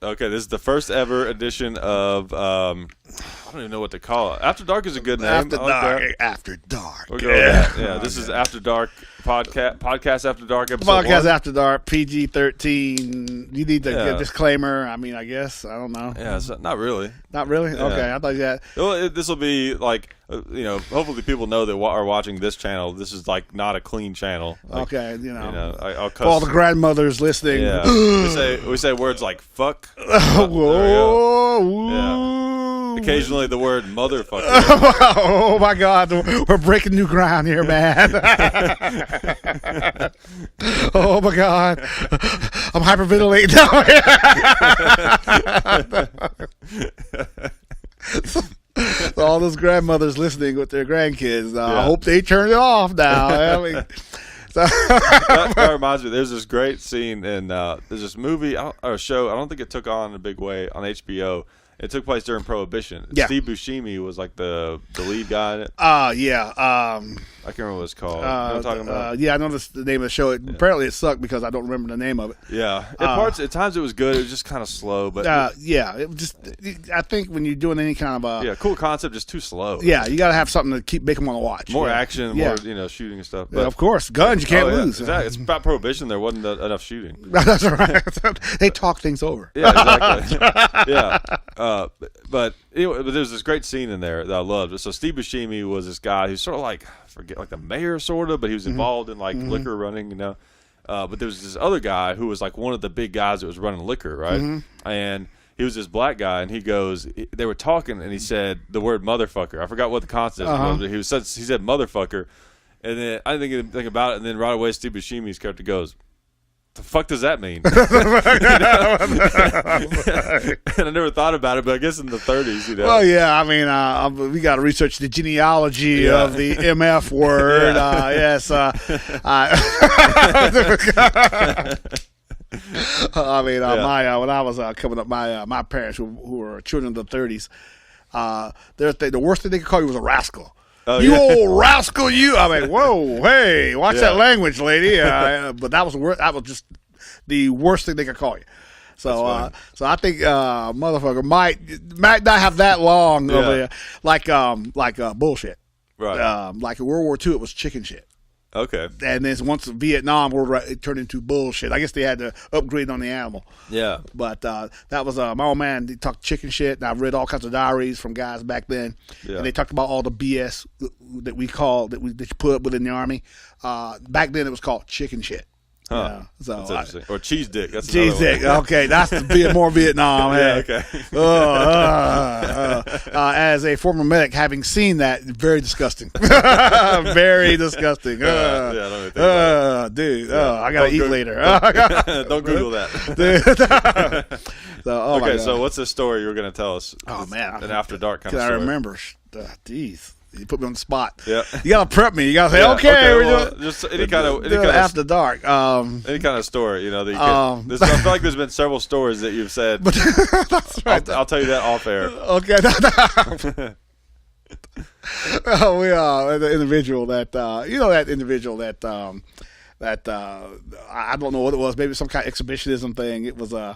Okay, this is the first ever edition of I don't even know what to call it. After Dark is a good name. After Dark. After Dark. We'll go with that. Yeah, this is After Dark podcast After Dark episode Podcast 1. After Dark, PG-13. You need to get a disclaimer. I mean, I guess. I don't know. Yeah, not really. Not really? Yeah. Okay, I thought you had. Well, this will be like, hopefully people know that are watching this channel. This is like not a clean channel. Like, okay, I'll cuss. For all the grandmothers listening. Yeah, we say words like fuck. Whoa. Yeah. Occasionally the word motherfucker. Oh my God, we're breaking new ground here, man. Oh my God, I'm hyperventilating. So all those grandmothers listening with their grandkids, I hope they turn it off now. I mean, that reminds me, there's this great scene in there's this movie or show. I don't think it took on in a big way on HBO. It took place during Prohibition. Yeah. Steve Buscemi was like the lead guy in it. Yeah. I can't remember what it's called. You know what I'm talking about? Yeah, I know the name of the show. Apparently it sucked because I don't remember the name of it. Yeah. At times it was good. It was just kind of slow. But it was just, I think when you're doing any kind of cool concept, just too slow. Yeah, you got to have something to make them want to watch. More action, more shooting and stuff. But, of course, guns you can't lose. Exactly. It's about Prohibition. There wasn't enough shooting. That's right. They talk things over. Yeah, exactly. Yeah. But there's this great scene in there that I loved. So Steve Buscemi was this guy who's sort of like, I forget, like the mayor sort of, but he was involved in like liquor running, but there was this other guy who was like one of the big guys that was running liquor, right? And he was this black guy, and they were talking, and he said the word motherfucker. I forgot what the concept was, but he said motherfucker, and then I didn't think anything about it, and then right away Steve Buscemi's character goes, the fuck does that mean? And I never thought about it, but I guess in the 30s, Well, yeah, I mean, we got to research the genealogy of the MF word. Yes. I mean, when I was coming up, my parents who were children of the 30s, the worst thing they could call you was a rascal. Oh, you old rascal, you! I mean, whoa, hey, watch that language, lady. But that was just the worst thing they could call you. So, so I think motherfucker might not have that long of a like bullshit. Right. Like in World War II, it was chicken shit. Okay. And then once Vietnam, it turned into bullshit. I guess they had to upgrade on the animal. Yeah. But that was my old man. He talked chicken shit, and I've read all kinds of diaries from guys back then. Yeah. And they talked about all the BS that you put up with in the Army. Back then, it was called chicken shit. Huh. So that's interesting. Or cheese dick. That's cheese dick. Okay, that's more Vietnam. Yeah. Okay. As a former medic, having seen that, very disgusting. Very disgusting. Dude. I gotta eat later. Don't Google that. So what's the story you were gonna tell us? Oh man, an After Dark kind of story. I remember. Geez. You put me on the spot. Yeah, you gotta prep me. You gotta say, okay, we're doing just any kind of After Dark. Any kind of story, that you I feel like there's been several stories that you've said. But that's right. I'll tell you that off air. Okay. We are the individual that that individual that I don't know what it was. Maybe some kind of exhibitionism thing. It was I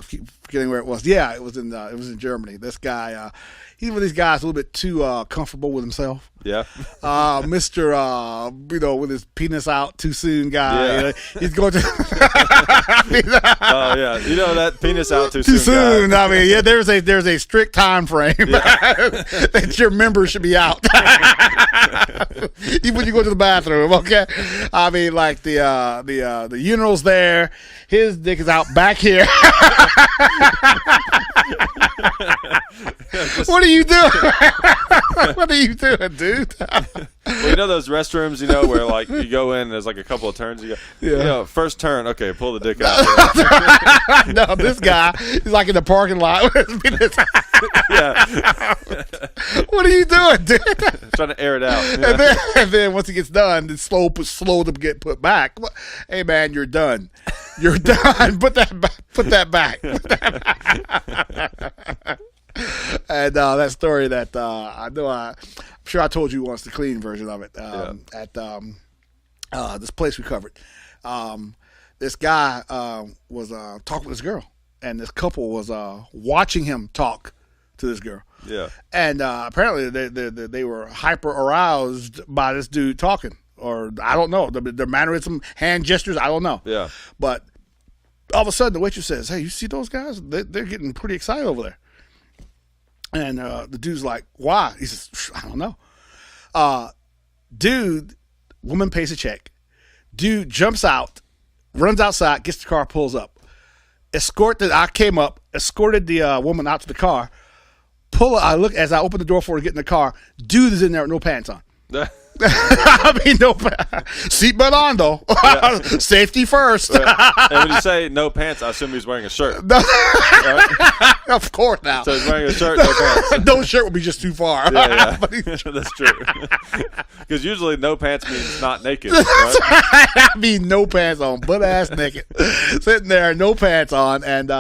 keep forgetting where it was. Yeah, it was in Germany. This guy. He's one of these guys a little bit too comfortable with himself. Yeah. Mr. With his penis out too soon guy. Yeah. He's going to. Oh yeah, that penis out too soon. Guy. I mean, yeah, there's a strict time frame that your members should be out. Even when you go to the bathroom, okay. I mean, like the urinal's there. His dick is out back here. What are you doing? What are you doing, dude? Well, those restrooms, where like you go in, there's like a couple of turns. You go, first turn, okay, pull the dick out. No, this guy is like in the parking lot. Yeah. What are you doing, dude? Trying to air it out. And then once it gets done, it's slow to get put back. Hey man, you're done. You're done. Put that back. And that story that I know, I'm sure I told you once, the clean version of it. At this place we covered, this guy was talking with this girl. and this couple was watching him talk to this girl. Yeah. And apparently they were hyper aroused by this dude talking, or I don't know, their mannerism, hand gestures, I don't know. Yeah. But all of a sudden the waitress says, "Hey, you see those guys? They're getting pretty excited over there." And the dude's like, "Why?" He says, "I don't know." Woman pays a check. Dude jumps out, runs outside, gets the car, pulls up. I came up, escorted the woman out to the car. I look as I open the door for her to get in the car. Dude is in there with no pants on. I mean, no seatbelt on though. Yeah. Safety first. Right. And when you say no pants, I assume he's wearing a shirt. Right? Of course now. So he's wearing a shirt, no pants. No shirt would be just too far. Yeah. That's true. Because usually no pants means not naked. Right? I mean, no pants on, butt ass naked, sitting there, no pants on, and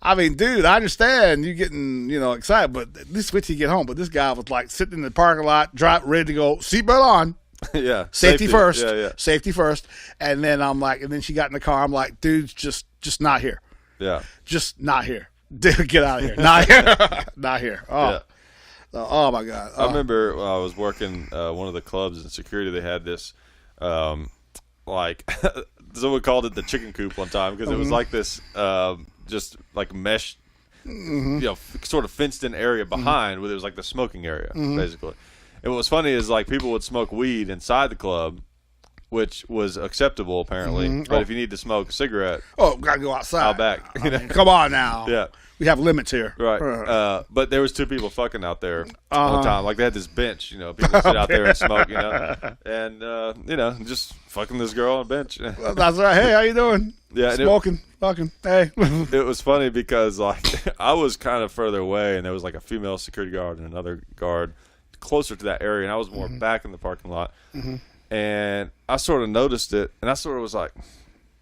I mean, dude, I understand you getting, excited, but at least wait till you get home. But this guy was like sitting in the parking lot, ready to go, seatbelt on. Yeah. Safety first. Yeah. Safety first. And then and then she got in the car. I'm like, dude, just not here. Yeah. Just not here. Dude, get out of here. Not here. Not here. Oh. Yeah. Oh my God. I remember when I was working one of the clubs in security, they had this, someone called it the chicken coop one time because it was like this, just like mesh, sort of fenced in area behind where there was like the smoking area, basically. And what was funny is like people would smoke weed inside the club, which was acceptable apparently. But if you need to smoke a cigarette, gotta go outside. Out back. I mean, come on now. Yeah. We have limits here. Right. But there was two people fucking out there one time. Like they had this bench, people sit out there and smoke, and just fucking this girl on a bench. Well, that's right. Hey, how you doing? Yeah. Smoking. Fucking. Hey. It was funny because like I was kind of further away and there was like a female security guard and another guard closer to that area, and I was more back in the parking lot. And I sort of noticed it, and I sort of was like,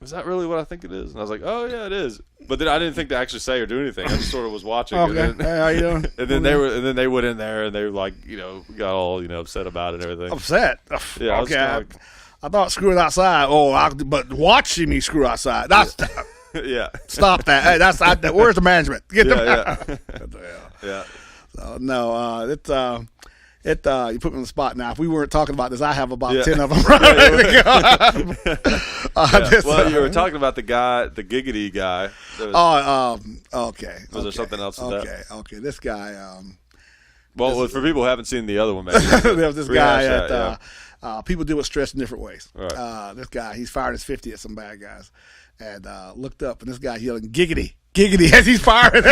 is that really what I think it is? And I was like, oh yeah, it is. But then I didn't think to actually say or do anything. I just sort of was watching. Okay. And then, hey, how you doing? And then they went in there and they were like, got all upset about it and everything. Upset? Yeah. Okay. I thought screwing outside. But watching me screw outside. That's yeah. Stop that. Hey, that's where's the management? Get them out. Yeah. So no, you put me on the spot now. If we weren't talking about this, I have about 10 of them. Well, you were talking about the giggity guy. Okay. Was there something else with that? Okay. This guy. Well, for people who haven't seen the other one, maybe there was this guy that people deal with stress in different ways. Right. This guy, he's fired his 50 at some bad guys, and looked up, and this guy yelling giggity as he's firing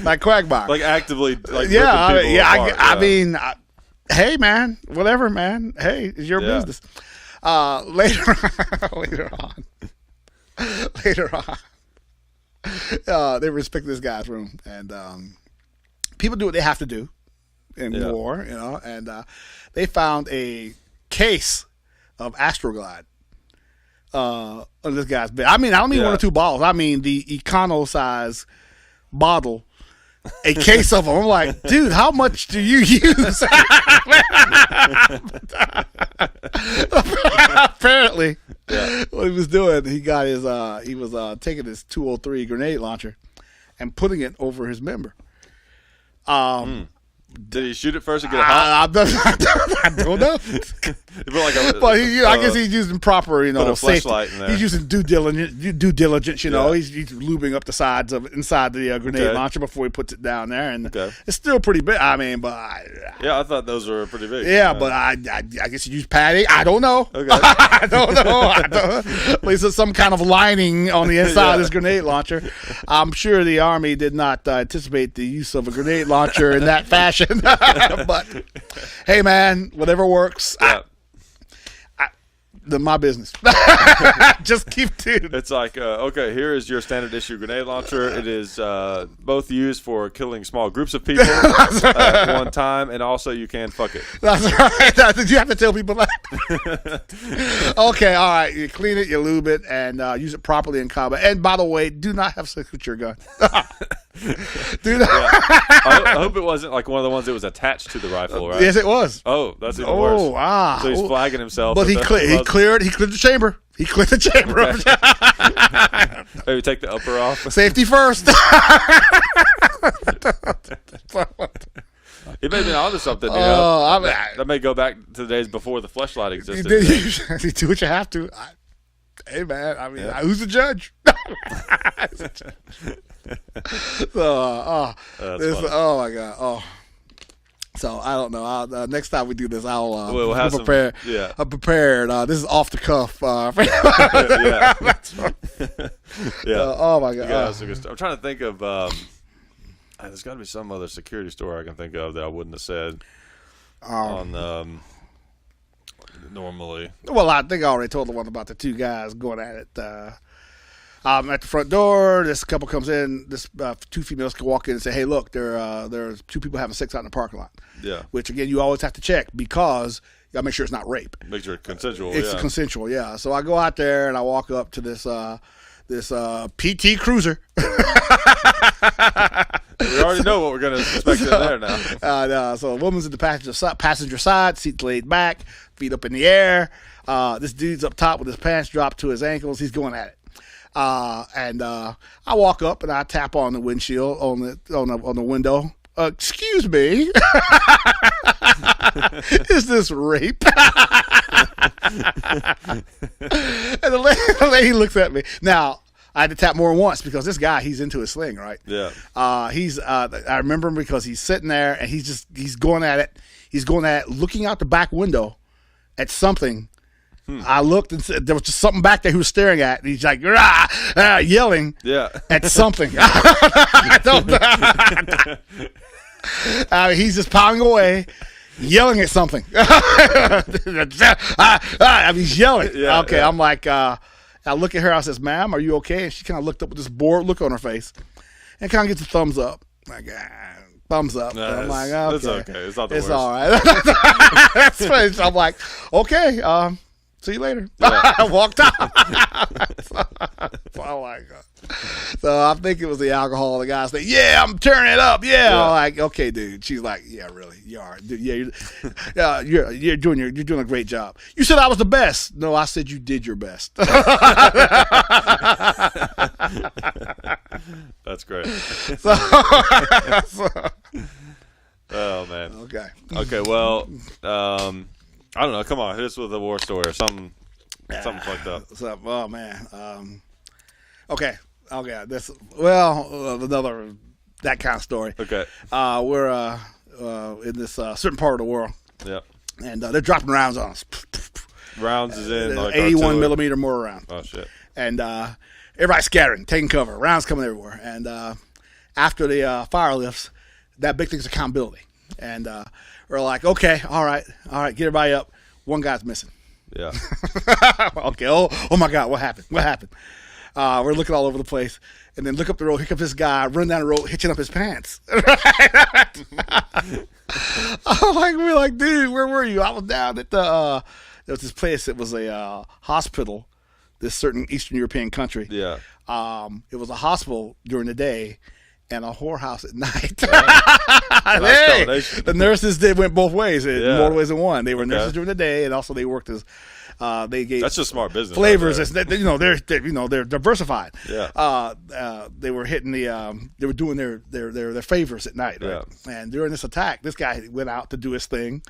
like Quagmire, like actively, like I mean, hey man, whatever man, hey, it's your business. Later on, they respect this guy's room, and people do what they have to do in war, and they found a case of Astroglide. On this guy's bed. I mean, I don't mean one or two bottles. I mean the econo size bottle, a case of them. I'm like, dude, how much do you use? Apparently, what he was doing, he was taking his 203 grenade launcher and putting it over his member. Did he shoot it first and get it hot? I don't know. But I guess he's using proper, safety. He's using due diligence. He's lubing up the sides of inside the grenade launcher before he puts it down there, and it's still pretty big. I mean, but I thought those were pretty big. Yeah, but I guess he used padding. I don't know. Okay. I don't know. At least there's some kind of lining on the inside of this grenade launcher. I'm sure the Army did not anticipate the use of a grenade launcher in that fashion. But hey, man, whatever works. Yeah. My business. Just keep to. It's like, here is your standard issue grenade launcher. It is both used for killing small groups of people at one time, and also you can fuck it. That's right. Did you have to tell people that? Okay, all right. You clean it, you lube it, and use it properly in combat. And by the way, do not have sex with your gun. Dude. Yeah. I hope it wasn't like one of the ones that was attached to the rifle, right? Yes, it was. Oh, that's even worse. So he's flagging himself. But he cleared the chamber. He cleared the chamber. Okay. Maybe take the upper off. Safety first. He may have been onto something, you know. That may go back to the days before the fleshlight existed. You do what you have to. Hey, man. I mean, who's the judge? Oh my God. Oh. So I don't know. Next time we do this, we'll have prepare. I'm prepared. This is off the cuff. Oh my God. I'm trying to think of. There's got to be some other security story I can think of that I wouldn't have said on normally. Well, I think I already told the one about the two guys going at it. At the front door, this couple comes in. This two females can walk in and say, "Hey, look, there's two people having sex out in the parking lot." Yeah. Which again, you always have to check because you gotta make sure it's not rape. Make sure it's consensual. It's consensual. Yeah. So I go out there and I walk up to this PT Cruiser. We already know what we're going to expect in there now. So a woman's in the passenger side, seat laid back, feet up in the air. This dude's up top with his pants dropped to his ankles. He's going at it. And I walk up and I tap on the windshield on the window. Excuse me, is this rape? And the lady looks at me. Now, I had to tap more than once because this guy, he's into his sling, right? Yeah. I remember him because he's sitting there and he's going at it. He's going at it, looking out the back window at something. I looked and said, there was just something back there he was staring at. And he's like, yelling at something. I don't he's just pounding away, yelling at something. He's yelling. Yeah, okay, yeah. I'm like, I look at her. I says, "Ma'am, are you okay?" And she kind of looked up with this bored look on her face, and kind of gets a thumbs up. Like, thumbs up. No, I'm like, okay, it's okay. It's not the worst. It's all right. That's funny. So I'm like, okay, see you later. Yeah. I walked out. Oh my God. So I think it was the alcohol. The guy said, "Yeah, I'm turning it up." Yeah. I'm like, okay, dude. She's like, "Yeah, really, you are. Dude, yeah, you're doing a great job." You said I was the best. No, I said you did your best. That's great. Oh man. Okay. Well, I don't know. Come on, hit us with a war story or something. Something fucked up. Oh man. Okay. This another that kind of story. Okay. We're in this certain part of the world. Yep. And they're dropping rounds on us. Rounds is in like 81 artillery. millimeter mortar round. Oh shit. And everybody's scattering, taking cover. Rounds coming everywhere. And after the fire lifts, that big thing's accountability. And we're like, okay, all right, get everybody up. One guy's missing. Yeah. Okay. Oh my God, what happened? We're looking all over the place, and then look up the road. Here comes this guy, run down the road, hitching up his pants. We're like, dude, where were you? I was down at there was this place that was a hospital, this certain Eastern European country. Yeah. It was a hospital during the day and a whorehouse at night. Hey, the nurses went both ways, more ways than one. They were nurses during the day, and also they worked as they gave. That's just smart business. Flavors, they're diversified. Yeah. They were hitting they were doing their favors at night. Right? Yeah. And during this attack, this guy went out to do his thing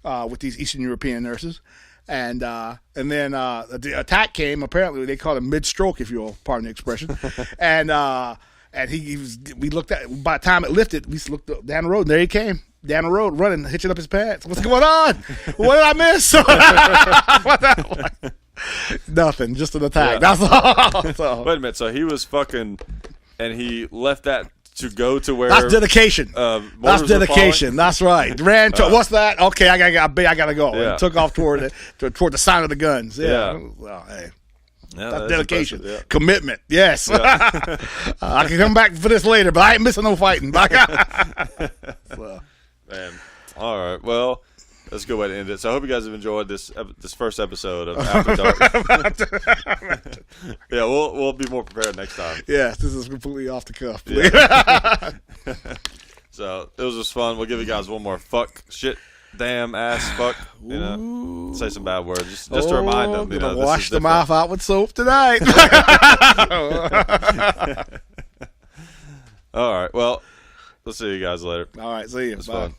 with these Eastern European nurses. And then the attack came. Apparently, they called it mid-stroke, if you'll pardon the expression. And he was. We looked at. By the time it lifted, we looked down the road. And there he came down the road, running, hitching up his pants. What's going on? What did I miss? Nothing. Just an attack. Yeah. That's all. So. Wait a minute. So he was fucking, and he left that to go to where. That's dedication. That's dedication. That's right. Ran. What's that? Okay, I gotta go. Yeah. And took off toward the sign of the guns. Yeah. Well, hey. Yeah, that's dedication. Yeah. Commitment. Yes. Yeah. I can come back for this later, but I ain't missing no fighting. So. Man. All right. Well, that's a good way to end it. So I hope you guys have enjoyed this first episode of After Dark. Yeah, we'll be more prepared next time. Yes, this is completely off the cuff. Yeah. So it was just fun. We'll give you guys one more fuck, shit, damn, ass, fuck. You know, say some bad words just to remind them. You know, wash the mouth out with soap tonight. All right. Well, we'll see you guys later. All right. See you. Bye. Fun.